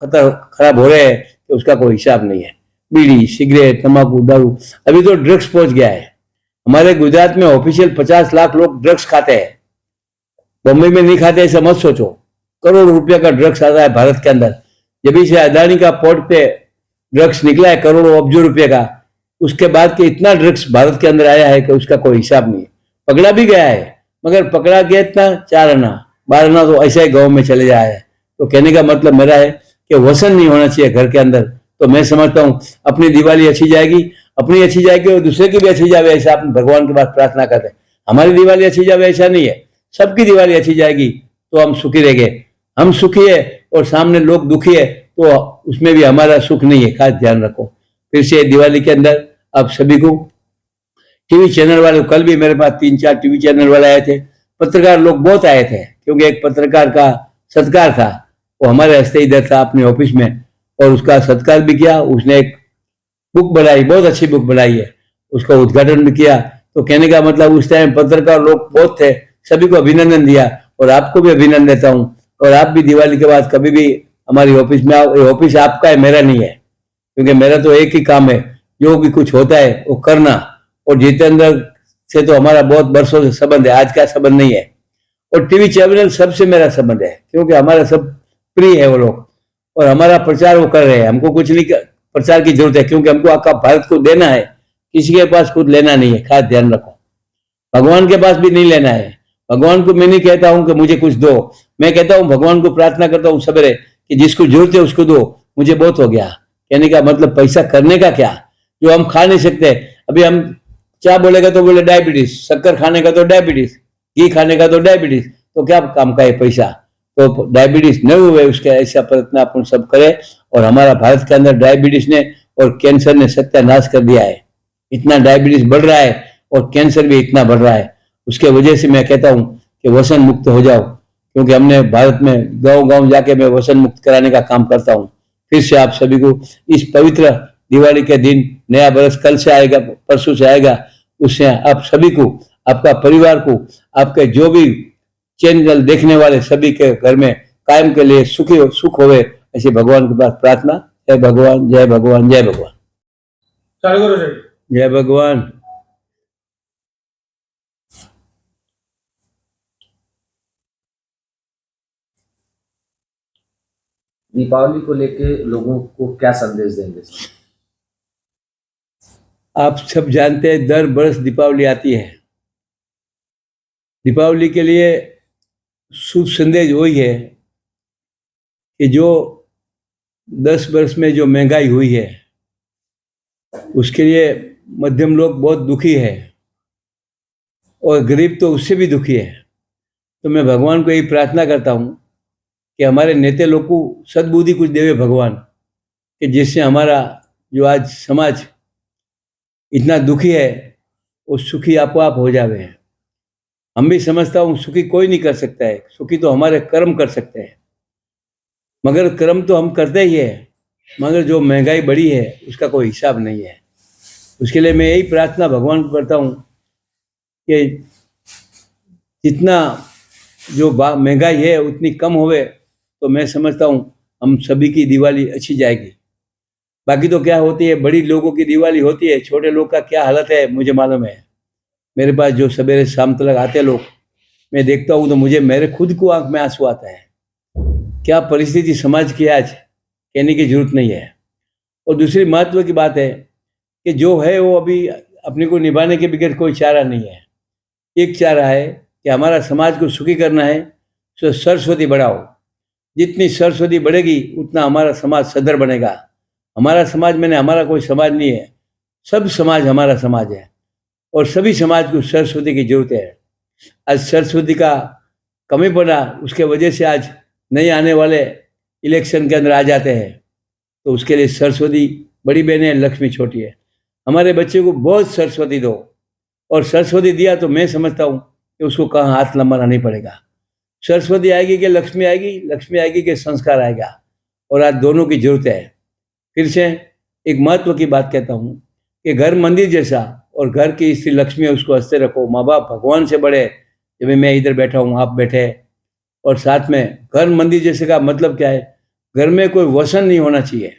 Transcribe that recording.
खराब हो रहे हैं तो उसका कोई हिसाब नहीं है। बीड़ी, सिगरेट, तंबाकू, दारू, अभी तो ड्रग्स पहुंच गया है। हमारे गुजरात में ऑफिशियल 50 लाख लोग ड्रग्स खाते हैं। बम्बई में नहीं खाते ऐसा मत सोचो। करोड़ रुपया का ड्रग्स आता है भारत के अंदर। जब से अदानी का पोर्ट पे ड्रग्स निकला है करोड़ों अब्जों रुपये का, उसके बाद के इतना ड्रग्स भारत के अंदर आया है कि उसका कोई हिसाब नहीं है। पकड़ा भी गया है, मगर पकड़ा गया इतना 4 आना 12 आना तो ऐसा ही गाँव में चले जाया है। तो कहने का मतलब मेरा है कि वसन नहीं होना चाहिए घर के अंदर। तो मैं समझता हूँ अपनी दिवाली अच्छी जाएगी, अपनी अच्छी जाएगी और दूसरे की भी अच्छी जाए, ऐसा आप भगवान के पास प्रार्थना करते हैं। हमारी दिवाली अच्छी जाए ऐसा नहीं है, सबकी दिवाली अच्छी जाएगी तो हम सुखी रहेंगे। हम सुखी है और सामने लोग दुखी है तो उसमें भी हमारा सुख नहीं है, खास ध्यान रखो। फिर से दिवाली के अंदर आप सभी को, टीवी चैनल वाले, कल भी मेरे पास 3-4 टीवी चैनल वाले आए थे, पत्रकार लोग बहुत आए थे, क्योंकि एक पत्रकार का सत्कार था, वो हमारे हस्ते इधर था अपने ऑफिस में, और उसका सत्कार भी किया। उसने एक बुक बनाई, बहुत अच्छी बुक बनाई है, उसका उद्घाटन भी किया। तो कहने का मतलब उस टाइम पत्रकार लोग बहुत थे, सभी को अभिनंदन दिया और आपको भी अभिनंदन देता हूँ। और आप भी दिवाली के बाद कभी भी हमारी ऑफिस में आओ। ये ऑफिस आपका है, मेरा नहीं है, क्योंकि मेरा तो एक ही काम है, जो भी कुछ होता है वो करना। और जितेंद्र से तो हमारा बहुत वर्षों से संबंध है, आज का संबंध नहीं है। और टीवी चैनल सबसे मेरा संबंध है, क्योंकि हमारा सब प्रिय है वो लोग, और हमारा प्रचार वो कर रहे हैं। हमको कुछ नहीं प्रचार की जरूरत है, क्योंकि हमको आपका भारत को देना है, किसी के पास खुद लेना नहीं है, खास ध्यान रखो। भगवान के पास भी नहीं लेना है। भगवान को मैं नहीं कहता हूं कि मुझे कुछ दो, मैं कहता हूं भगवान को प्रार्थना करता हूं सवेरे कि जिसको जरूरत है उसको दो, मुझे बहुत हो गया। कहने का मतलब पैसा करने का क्या, जो हम खा नहीं सकते। अभी हम क्या बोलेगा तो बोले डायबिटीज, शक्कर खाने का तो डायबिटीज, घी खाने का तो डायबिटीज, तो क्या काम का है पैसा। तो डायबिटीज न हुए उसके ऐसा प्रयत्न अपन सब करें। और हमारा भारत के अंदर डायबिटीज ने और कैंसर ने सत्यानाश कर दिया है। इतना डायबिटीज बढ़ रहा है और कैंसर भी इतना बढ़ रहा है। उसके वजह से मैं कहता हूं कि व्यसन मुक्त हो जाओ, क्योंकि हमने भारत में गांव गांव जाके मैं व्यसन मुक्त कराने का काम करता हूं। फिर से आप सभी को इस पवित्र दिवाली के दिन, नया वर्ष कल से आएगा, परसों से आएगा, उससे आप सभी को, आपका परिवार को, आपके जो भी चैनल देखने वाले सभी के घर में कायम के लिए सुख होवे, ऐसे भगवान के पास प्रार्थना। जय भगवान, जय भगवान, जय भगवान। जय भगवान। दीपावली को लेके लोगों को क्या संदेश देंगे? आप सब जानते हैं दर बरस दीपावली आती है। दीपावली के लिए शुभ संदेश वही है कि जो 10 वर्ष में जो महंगाई हुई है उसके लिए मध्यम लोग बहुत दुखी है, और गरीब तो उससे भी दुखी है। तो मैं भगवान को यही प्रार्थना करता हूँ कि हमारे नेता लोग को सद्बुद्धि कुछ देवे भगवान, कि जिससे हमारा जो आज समाज इतना दुखी है वो सुखी आपो आप हो जावे। हम भी समझता हूँ सुखी कोई नहीं कर सकता है, सुखी तो हमारे कर्म कर सकते हैं, मगर कर्म तो हम करते ही है, मगर जो महंगाई बढ़ी है उसका कोई हिसाब नहीं है। उसके लिए मैं यही प्रार्थना भगवान को करता हूँ कि जितना जो महंगाई है उतनी कम होवे, तो मैं समझता हूँ हम सभी की दिवाली अच्छी जाएगी। बाकी तो क्या होती है, बड़ी लोगों की दिवाली होती है, छोटे लोग का क्या हालत है मुझे मालूम है। मेरे पास जो सवेरे शाम तक आते लोग, मैं देखता हूँ तो मुझे मेरे खुद को आंख में आंसू आता है। क्या परिस्थिति समाज की आज कहने की जरूरत नहीं है। और दूसरी महत्व की बात है कि जो है वो अभी अपने को निभाने के बगैर कोई चारा नहीं है। एक चारा है कि हमारा समाज को सुखी करना है, तो सरस्वती बढ़ाओ। जितनी सरस्वती बढ़ेगी उतना हमारा समाज सदर बनेगा। हमारा समाज मैंने हमारा कोई समाज नहीं है, सब समाज हमारा समाज है, और सभी समाज को सरस्वती की जरूरत है। आज सरस्वती का कमी पड़ा, उसके वजह से आज नए आने वाले इलेक्शन के अंदर आ जाते हैं। तो उसके लिए सरस्वती बड़ी बहन है, लक्ष्मी छोटी है। हमारे बच्चे को बहुत सरस्वती दो, और सरस्वती दिया तो मैं समझता हूँ कि उसको कहाँ हाथ लंबाना नहीं पड़ेगा। सरस्वती आएगी कि लक्ष्मी आएगी, लक्ष्मी आएगी कि संस्कार आएगा, और आज दोनों की जरूरत है। फिर से एक महत्व की बात कहता हूँ कि घर मंदिर जैसा, और घर की स्त्री लक्ष्मी है उसको हंसते रखो। माँ बाप भगवान से बड़े, जब मैं इधर बैठा हूँ आप बैठे, और साथ में घर मंदिर जैसे का मतलब क्या है, घर में कोई व्यसन नहीं होना चाहिए।